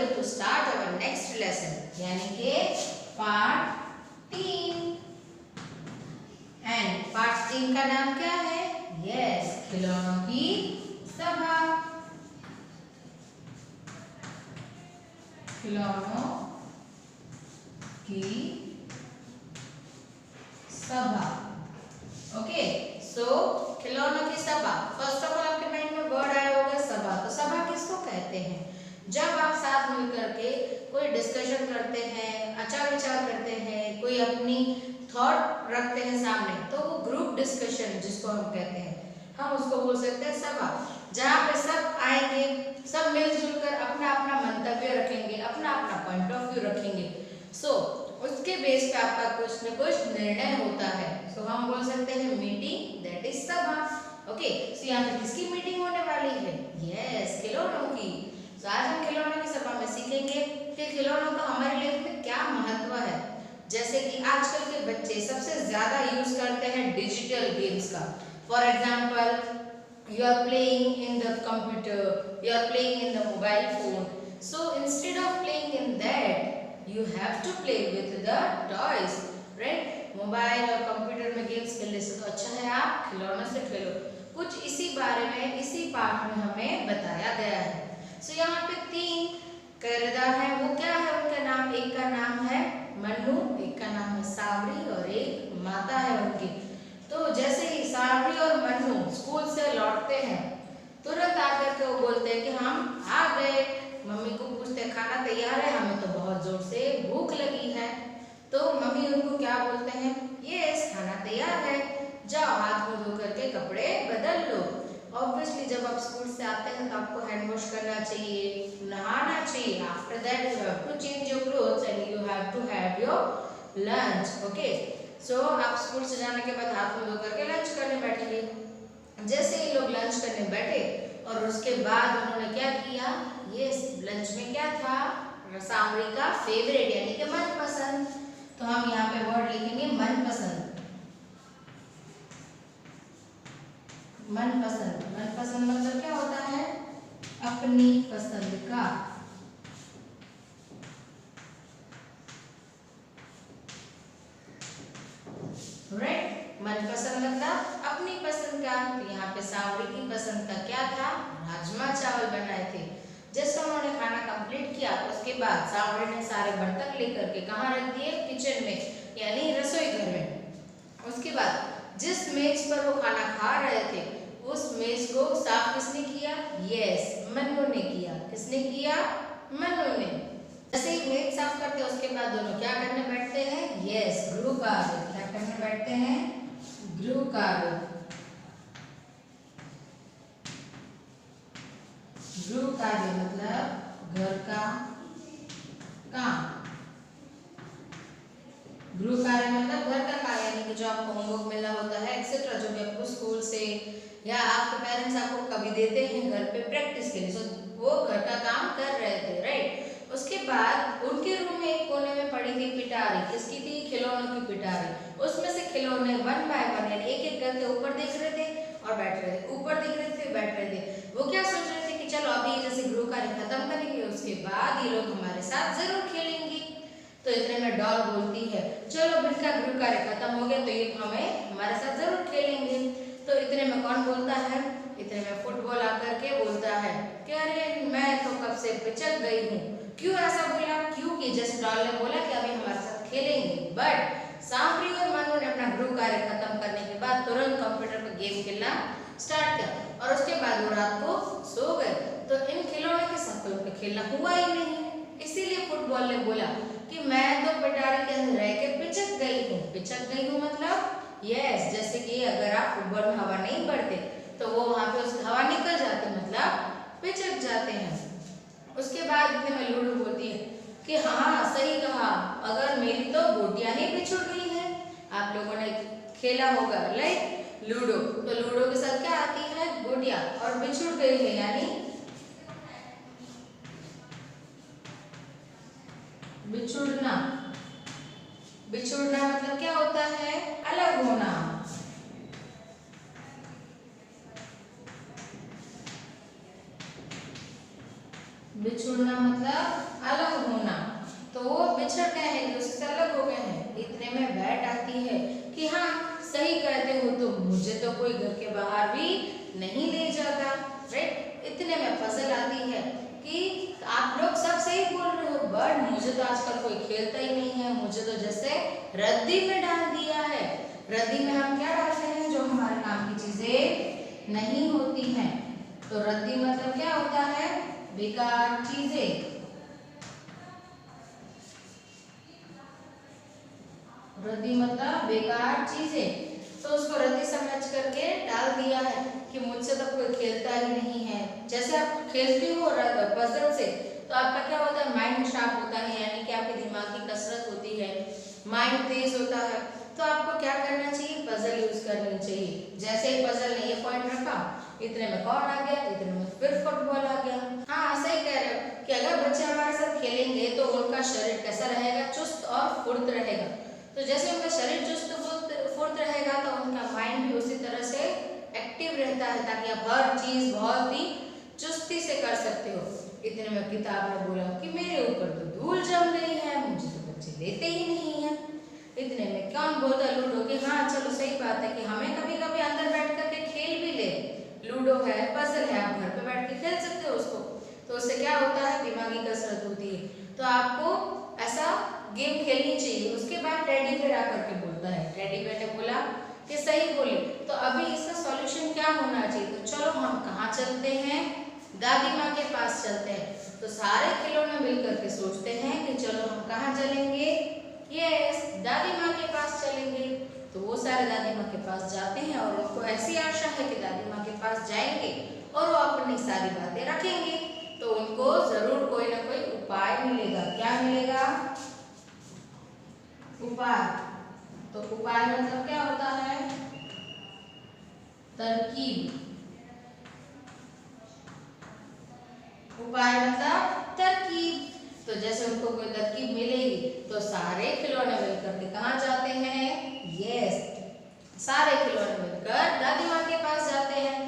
Going to start our next lesson, यानी कि part 3। And part 3 का नाम क्या है? यस, खिलौनों की सभा। खिलौनों की सभा। ओके, सो खिलौनों की सभा। फर्स्ट ऑफ ऑल आपके माइंड में वर्ड आया होगा सभा। तो सभा किसको कहते हैं? जब आप साथ मिलकर के कोई डिस्कशन करते हैं, आचार विचार करते हैं, कोई अपनी थॉट रखते हैं सामने, तो वो ग्रुप डिस्कशन जिसको हम कहते हैं, हम उसको बोल सकते हैं सभा। जहाँ पे सब आएंगे, सब मिलजुल कर अपना अपना मंतव्य रखेंगे, अपना अपना पॉइंट ऑफ व्यू रखेंगे। सो उसके बेस पे आपका कुछ न कुछ निर्णय होता है। सो हम बोल सकते हैं मीटिंग, दैट इज सभा। ओके, सो यहाँ पे किसकी मीटिंग होने वाली है? यस, खिलौनों की। तो आज हम खिलौनों की सभा में सीखेंगे कि खिलौनों का हमारी लाइफ में क्या महत्व है। जैसे कि आजकल के बच्चे सबसे ज्यादा यूज करते हैं डिजिटल गेम्स का। For example, you are playing in the computer, you are playing in the mobile phone. So instead of playing in that, you have to play with the toys, right? Mobile और computer में games खेलने से तो अच्छा है आप खिलौनों से खेलो। कुछ इसी बारे में इसी पाठ में हमें बताया गया है। सो यहाँ पे 3 किरदार हैं, वो क्या है उनका नाम? एक का नाम है मन्नू, एक का नाम है सावरी और एक माता है उनकी। तो जैसे ही सावरी और मन्नू स्कूल से लौटते हैं, तुरंत आकर के वो बोलते हैं कि हम आ गए। मम्मी को पूछते खाना तैयार है? हमें तो बहुत जोर से भूख लगी है। तो मम्मी उनको क्या बोलते हैं? यस, खाना तैयार है, जाओ हाथ मुंह धो करके कपड़े बदल लो। ऑब्वियसली जब आप स्कूल से आते हैं तो आपको हैंड वॉश करना चाहिए, नहाना चाहिए। After that you have to change your clothes and you have to have your lunch. Okay, so आप स्कूल से जाने के बाद हाथ मुंह धो करके लंच करने बैठेंगे। जैसे ही लोग लंच करने बैठे और उसके बाद उन्होंने क्या किया? ये लंच में क्या था? सावरी का फेवरेट यानी कि मनपसंद। तो हम यहाँ पे वर्ड लिखेंगे मनपसंद। मनपसंद, मनपसंद मतलब क्या होता है? अपनी पसंद का। राइट, मनपसंद मतलब अपनी पसंद का। तो यहाँ पे सावरी की पसंद का क्या था? राजमा चावल बनाए थे। जैसे उन्होंने खाना कंप्लीट किया उसके बाद सावरी ने सारे बर्तन लेकर के कहाँ रख दिए? किचन में, यानी रसोई घर में। उसके बाद जिस मेज पर वो खाना खा रहे थे उस मेज को साफ किसने किया? यस, मन्नू ने किया। किसने किया? मन्नू ने। जैसे ही मेज साफ करते हैं उसके बाद दोनों क्या करने बैठते हैं? यस, गृह कार्य। क्या करने बैठते हैं? गृह कार्य। गृह कार्य मतलब घर का काम। गृह कार्य मतलब घर का कार्य, यानी कि जो आपको होमवर्क मिला होता है एक्सेट्रा, जो भी आपको स्कूल से या आपके पेरेंट्स आपको कभी देते हैं घर पे प्रैक्टिस के लिए, सो वो घर का काम कर रहे थे। राइट, उसके बाद उनके रूम में एक कोने में पड़ी थी पिटारी। किसकी थी? खिलौनों की पिटारी। उसमें से खिलौने 1 बाय 1 यानी एक एक करके ऊपर देख रहे थे और बैठ रहे थे, ऊपर देख रहे थे, बैठ रहे थे। वो क्या सोच रहे थे कि चलो अभी जैसे गृह कार्य खत्म करेंगे उसके बाद ये लोग हमारे साथ जरूर खेलेंगे। तो इतने में डॉल बोलती है चलो इनका गृह कार्य खत्म हो गया तो ये हमें हमारे साथ जरूर खेलेंगे। तो इतने में कौन बोलता है? इतने में फुटबॉल आकर के बोलता है कि अरे मैं तो कब से पिचक गई हूँ। क्यों ऐसा बोला? क्योंकि जैसे डॉल ने बोला कि अभी हमारे साथ खेलेंगे, बट सावरी और मन्नू ने अपना गृह कार्य खत्म करने के बाद तुरंत कंप्यूटर पर गेम खेलना स्टार्ट किया और उसके बाद वो रात को सो गए। तो इन खिलौनों के साथ तो उनका खेलना हुआ ही नहीं। इसीलिए फुटबॉल ने बोला कि मैं तो पिटारी के अंदर रह के पिचक गई हूँ। पिचक गई हूँ मतलब यस, जैसे कि अगर आप फुटबॉल में हवा नहीं भरते तो वो वहां पे उसकी हवा निकल जाती मतलब पिचक जाते हैं। उसके बाद इतने में लूडो बोलती है कि हाँ सही कहा, अगर मेरी तो गोटियां ही बिछुड़ गई है। आप लोगों ने खेला होगा लाइक लूडो, तो लूडो के साथ क्या आती है? गोटियां, और बिछुड़ गई है यानी बिछुड़ना। बिछुड़ना मतलब क्या होता है? अलग होना। बिछुड़ना मतलब अलग होना, तो वो बिछड़ गए हैं, उससे अलग हो गए हैं। इतने में बैट आती है कि हाँ सही कहते हो तुम, मुझे तो कोई घर के बाहर भी नहीं ले जाता, राइट। इतने में पजल आती है कि आप लोग सब सही बोल रहे हो, बट मुझे तो आजकल कोई खेलता ही नहीं है, मुझे तो जैसे रद्दी में डाल दिया है। रद्दी में हम क्या डालते हैं, जो हमारे काम की चीजें नहीं होती हैं। तो रद्दी मतलब क्या होता है, बेकार चीजें। रद्दी मतलब बेकार चीजें। तो उसको रद्दी समझ करके डाल दिया है कि मुझसे तो कोई खेलता ही नहीं है। जैसे आप खेलते हो पजल से, तो आपका क्या होता है, माइंड शार्प होता है, यानी कि आपके दिमाग की कसरत होती है, माइंड तेज होता है। तो आपको क्या करना चाहिए, पजल यूज करनी चाहिए। जैसे ही पजल ने ये पॉइंट रखा, इतने में कौन आ गया, इतने में फिर फुटबॉल आ गया। हाँ सही कह रहे हो कि अगर बच्चे हमारे साथ खेलेंगे तो उनका शरीर कैसा रहेगा, चुस्त और फुर्त रहेगा। तो जैसे उनका शरीर चुस्त फुर्त रहेगा तो उनका माइंड भी उसी तरह से एक्टिव रहता है, ताकि आप हर चीज बहुत ही चुस्ती से कर सकते हो। इतने में किताब ने बोला कि मेरे ऊपर तो धूल जम रही है, मुझे तो बच्चे लेते ही नहीं है। इतने में कौन बोलता लूडो कि हाँ चलो सही बात है कि हमें कभी कभी अंदर बैठ करके खेल भी ले, लूडो है, पजल है, आप घर पे बैठ के खेल सकते हो उसको। तो उससे क्या होता है, दिमागी कसरत होती है। तो आपको ऐसा गेम खेलनी चाहिए। उसके बाद टेडी बेयर आकर के बोलता है, टेडी बेयर ने बोला कि सही बोले, तो अभी इसका सॉल्यूशन क्या होना चाहिए। तो चलो हम कहाँ चलते हैं, दादी माँ के पास चलते हैं। तो सारे खिलौने मिलकर के सोचते हैं कि चलो हम कहाँ चलेंगे, यस दादी माँ के पास चलेंगे। तो वो सारे दादी माँ के पास जाते हैं और उनको ऐसी आशा है कि दादी माँ के पास जाएंगे और वो अपनी सारी बातें रखेंगे, तो उनको जरूर कोई ना कोई उपाय मिलेगा। क्या मिलेगा, उपाय। तो उपाय मतलब क्या होता है, तरकीब। उपाय मतलब तरकीब। तो जैसे उनको कोई तरकीब मिलेगी तो सारे खिलौने मिलकर के कहाँ जाते हैं, यस सारे खिलौने मिलकर दादी माँ के पास जाते हैं।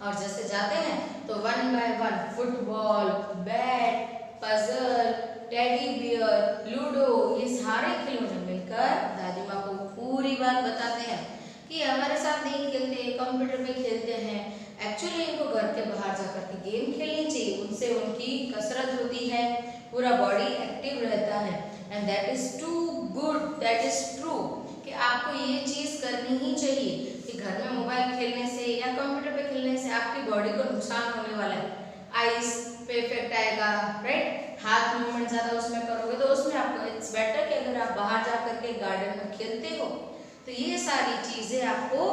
और जैसे जाते हैं तो one by one football, bat, puzzle, teddy bear, ludo, ये सारे खिलौने मिलकर दादी माँ को पूरी बात बताते हैं कि हमारे साथ नहीं खेलते, कंप्यूटर पे खेलते हैं। एक्चुअली इनको घर के बाहर जाकर के गेम खेलनी चाहिए, उनसे उनकी कसरत होती है, पूरा बॉडी एक्टिव रहता है। And that is too good, that is true कि आपको ये चीज़ करनी ही चाहिए कि घर में मोबाइल खेलने से या कंप्यूटर पे खेलने से आपकी बॉडी को नुकसान होने वाला है। आइज पे इफेक्ट आएगा, राइट। हाथ मूवमेंट ज़्यादा उसमें करोगे तो उसमें आपको इट्स बेटर कि अगर आप बाहर जा करके गार्डन में खेलते हो तो ये सारी चीज़ें आपको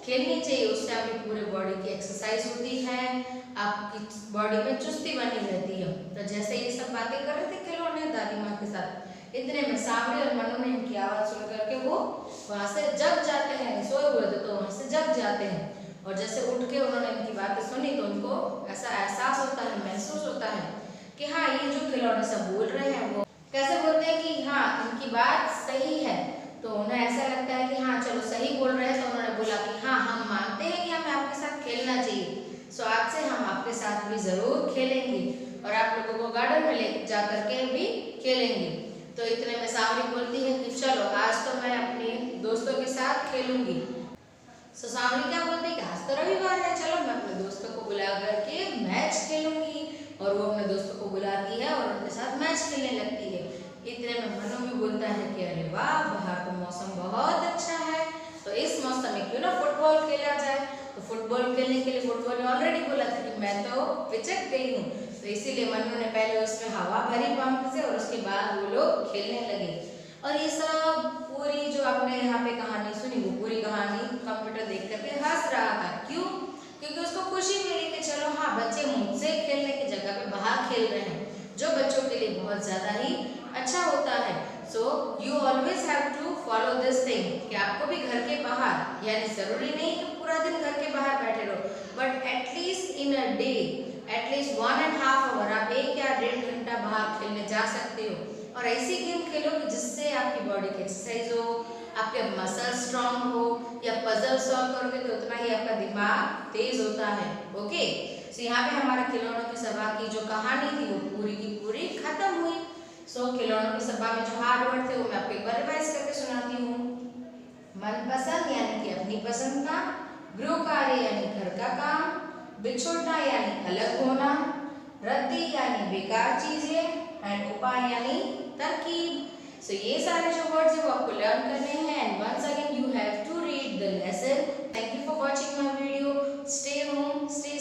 खेलनी चाहिए। उससे आपकी पूरे बॉडी की एक्सरसाइज होती है, आपकी बॉडी में चुस्ती बनी रहती है। तो जैसे ये सब बातें कर रहे थे खिलौने दादी माँ के साथ, इतने में सांवरी और मनु ने इनकी आवाज़ सुन करके वो वहाँ से जग जाते हैं, सोए हुए थे तो वहाँ से जग जाते हैं। और जैसे उठ के उन्होंने इनकी बातें सुनी तो उनको ऐसा एहसास होता है, महसूस होता है कि हाँ ये जो खिलौने सब बोल रहे हैं वो कैसे बोलते हैं कि हाँ इनकी बात सही है। तो उन्हें ऐसा लगता है कि हाँ चलो सही बोल रहे हैं। तो उन्होंने बोला कि हाँ हम मानते हैं कि हमें आपके साथ खेलना चाहिए, सो आज से हम आपके साथ भी ज़रूर खेलेंगे और आप लोगों को गार्डन में ले जा करके भी खेलेंगे। तो इतने में सांवरी बोलती है कि चलो आज तो मैं अपने दोस्तों के साथ खेलूंगी। सो सांवरी क्या बोलती है कि आज तो रविवार है, चलो मैं अपने दोस्तों को बुला करके मैच खेलूंगी। और वो अपने दोस्तों को बुलाती है और उनके साथ मैच खेलने लगती है। इतने में मनु भी बोलता है कि अरे वाह बाहर का मौसम बहुत अच्छा है, तो इस मौसम में क्यों ना फुटबॉल खेला जाए। तो फुटबॉल खेलने के लिए फुटबॉल ने ऑलरेडी बोला था कि मैं तो पिचक गई हूँ, तो इसीलिए मनु ने पहले उसमें हवा भरी पंप से और उसके बाद वो लोग खेलने लगे। और ये सब पूरी जो आपने यहाँ पे कहानी सुनी वो पूरी कहानी कंप्यूटर देख करके हंस रहा था। क्यों? क्योंकि उसको खुशी मिली कि चलो हाँ बच्चे मुझसे खेलने की जगह पे बाहर खेल रहे हैं, जो बच्चों के लिए बहुत ज़्यादा ही अच्छा होता है। So you always have to follow this thing कि आपको भी घर के बाहर, यानी ज़रूरी नहीं कि पूरा दिन घर के बाहर बैठे रहो, but at least in a day at least 1.5 hour आप 1 या 1.5 घंटा बाहर खेलने जा सकते हो। और ऐसी गेम खेलो कि जिससे आपकी बॉडी की एक्सरसाइज हो, आपके मसल स्ट्रांग हो, या पजल सॉल्व करोगे तो उतना ही आपका दिमाग तेज होता है। ओके, सो यहाँ पे हमारा खिलौनों की सभा की जो कहानी थी वो पूरी की पूरी खत्म हुई। सो खिलौनों की सभा में जो हार्ड वर्ड थे वो मैं आपको एक बार रिवाइज करके सुनाती हूँ। मनपसंद यानी कि अपनी पसंद का, गृह कार्य यानी घर का काम, बिछुड़ना यानी अलग होना, रद्दी यानी बेकार चीजें, एंड उपाय यानी तरकीब। सो ये सारे जो वर्ड्स है वो आपको लर्न करने हैं and once again you have to read the lesson. Thank you for watching my video. Stay home, stay